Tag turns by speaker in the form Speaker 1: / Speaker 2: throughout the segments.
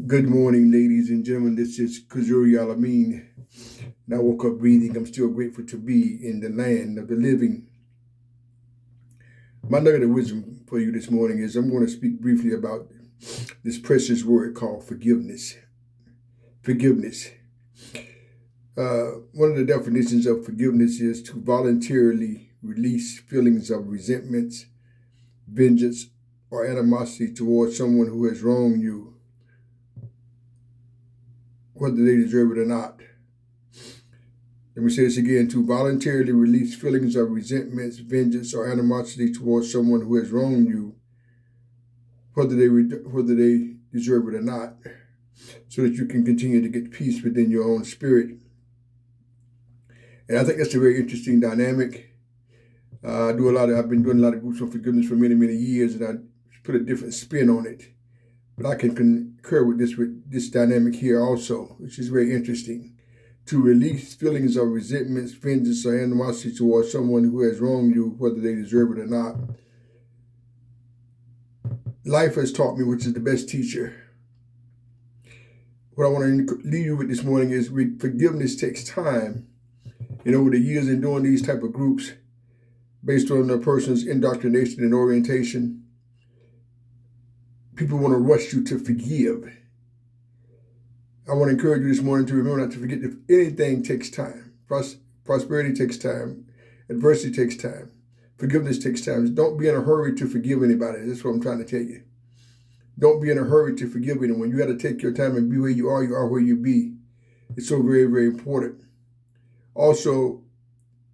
Speaker 1: Good morning, ladies and gentlemen. This is Kazuri Alameen. And I woke up breathing. I'm still grateful to be in the land of the living. My nugget of wisdom for you this morning is I'm going to speak briefly about this precious word called forgiveness. Forgiveness. One of the definitions of forgiveness is to voluntarily release feelings of resentments, vengeance, or animosity towards someone who has wronged you, whether they deserve it or not. Let me say this again: to voluntarily release feelings of resentments, vengeance, or animosity towards someone who has wronged you, whether they deserve it or not, so that you can continue to get peace within your own spirit. And I think that's a very interesting dynamic. I've been doing a lot of groups on forgiveness for many, many years, and I put a different spin on it. But I can concur with this dynamic here also, which is very interesting. To release feelings of resentments, vengeance, or animosity towards someone who has wronged you, whether they deserve it or not. Life has taught me, which is the best teacher. What I want to leave you with this morning is forgiveness takes time. And over the years in doing these type of groups, based on a person's indoctrination and orientation, people want to rush you to forgive. I want to encourage you this morning to remember not to forget that anything takes time. Prosperity takes time. Adversity takes time. Forgiveness takes time. Don't be in a hurry to forgive anybody. That's what I'm trying to tell you. Don't be in a hurry to forgive anyone. You got to take your time and be where you are where you be. It's so very, very important. Also,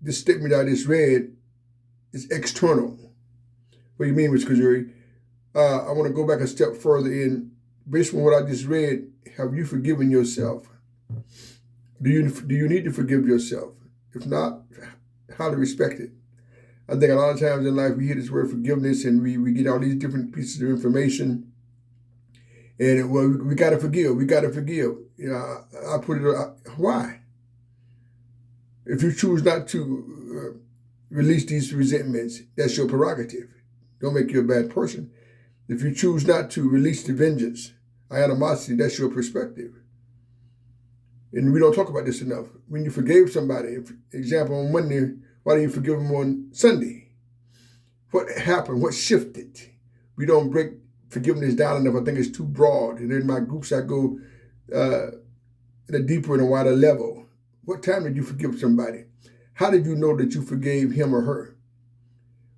Speaker 1: this statement I just read is external. What do you mean, Mr. Kazuri? I want to go back a step further in. Based on what I just read, have you forgiven yourself? Do you need to forgive yourself? If not, highly respect it. I think a lot of times in life we hear this word forgiveness and we get all these different pieces of information. And we got to forgive. We got to forgive. You know, I put it. Why? If you choose not to release these resentments, that's your prerogative. Don't make you a bad person. If you choose not to release the vengeance, animosity, that's your perspective. And we don't talk about this enough. When you forgave somebody, for example, on Monday, why didn't you forgive them on Sunday? What happened? What shifted? We don't break forgiveness down enough. I think it's too broad. And in my groups, I go in a deeper and a wider level. What time did you forgive somebody? How did you know that you forgave him or her?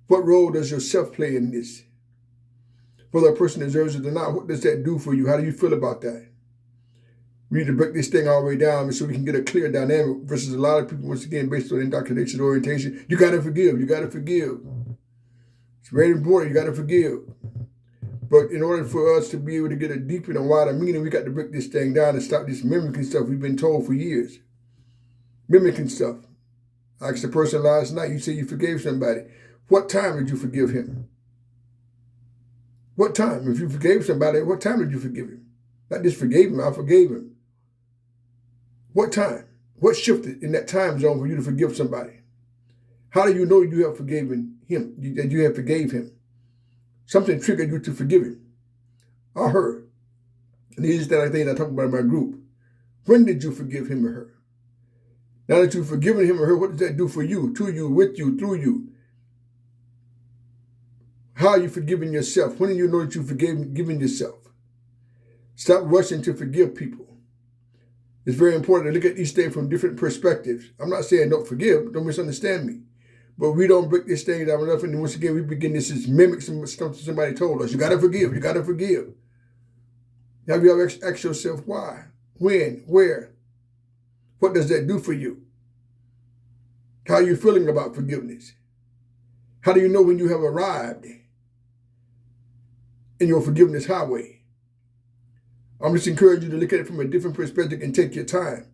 Speaker 1: What role does yourself play in this? Whether a person deserves it or not, what does that do for you? How do you feel about that? We need to break this thing all the way down so we can get a clear dynamic versus a lot of people, once again, based on indoctrination orientation. You got to forgive. You got to forgive. It's very important. You got to forgive. But in order for us to be able to get a deeper and wider meaning, we got to break this thing down and stop this mimicking stuff we've been told for years. Mimicking stuff. I asked the person last night, you say you forgave somebody. What time did you forgive him? What time? If you forgave somebody, what time did you forgive him? Not just forgave him, I forgave him. What time? What shifted in that time zone for you to forgive somebody? How do you know you have forgiven him, that you have forgave him? Something triggered you to forgive him. I heard. And these are the things I talk about in my group. When did you forgive him or her? Now that you've forgiven him or her, what does that do for you, to you, with you, through you? How are you forgiving yourself? When do you know that you've forgiven yourself? Stop rushing to forgive people. It's very important to look at each thing from different perspectives. I'm not saying don't forgive, don't misunderstand me. But we don't break this thing down enough, and once again, we begin this as mimic something somebody told us. You got to forgive, you got to forgive. Have you ever asked yourself why, when, where? What does that do for you? How are you feeling about forgiveness? How do you know when you have arrived in your forgiveness highway? I'm just encouraging you to look at it from a different perspective and take your time.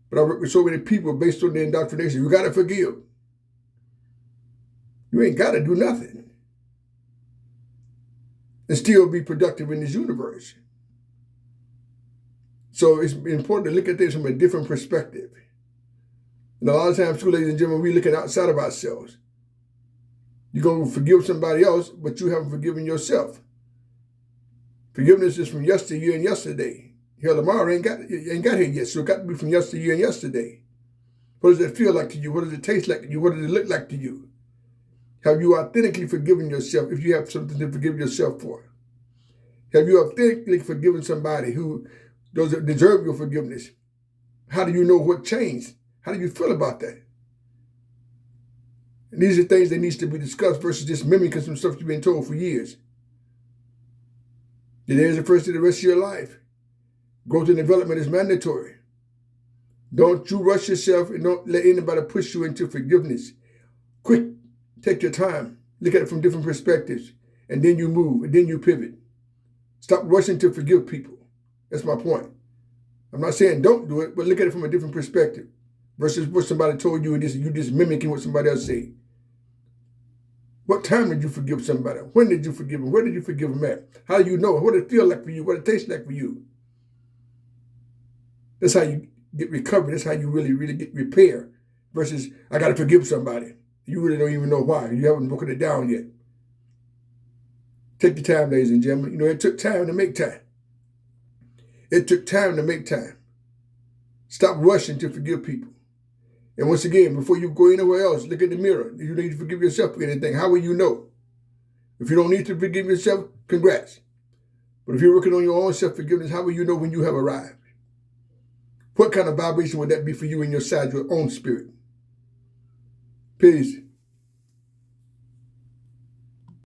Speaker 1: But I work with so many people based on their indoctrination. You got to forgive. You ain't got to do nothing and still be productive in this universe. So it's important to look at this from a different perspective. And a lot of times, too, ladies and gentlemen, we looking outside of ourselves. You're going to forgive somebody else, but you haven't forgiven yourself. Forgiveness is from yesteryear and yesterday. Hell, tomorrow ain't got here yet, so it got to be from yesteryear and yesterday. What does it feel like to you? What does it taste like to you? What does it look like to you? Have you authentically forgiven yourself if you have something to forgive yourself for? Have you authentically forgiven somebody who doesn't deserve your forgiveness? How do you know what changed? How do you feel about that? And these are things that needs to be discussed versus just mimicking some stuff you've been told for years. Today is the first of the rest of your life. Growth and development is mandatory. Don't you rush yourself and don't let anybody push you into forgiveness. Quick, take your time. Look at it from different perspectives. And then you move, and then you pivot. Stop rushing to forgive people. That's my point. I'm not saying don't do it, but look at it from a different perspective versus what somebody told you and you just mimicking what somebody else said. What time did you forgive somebody? When did you forgive them? Where did you forgive them at? How do you know? What it feel like for you? What it tastes like for you? That's how you get recovered. That's how you really, really get repair versus I got to forgive somebody. You really don't even know why. You haven't broken it down yet. Take the time, ladies and gentlemen. You know, it took time to make time. It took time to make time. Stop rushing to forgive people. And once again, before you go anywhere else, look in the mirror. You need to forgive yourself for anything. How will you know? If you don't need to forgive yourself, congrats. But if you're working on your own self-forgiveness, how will you know when you have arrived? What kind of vibration would that be for you inside your own spirit? Peace.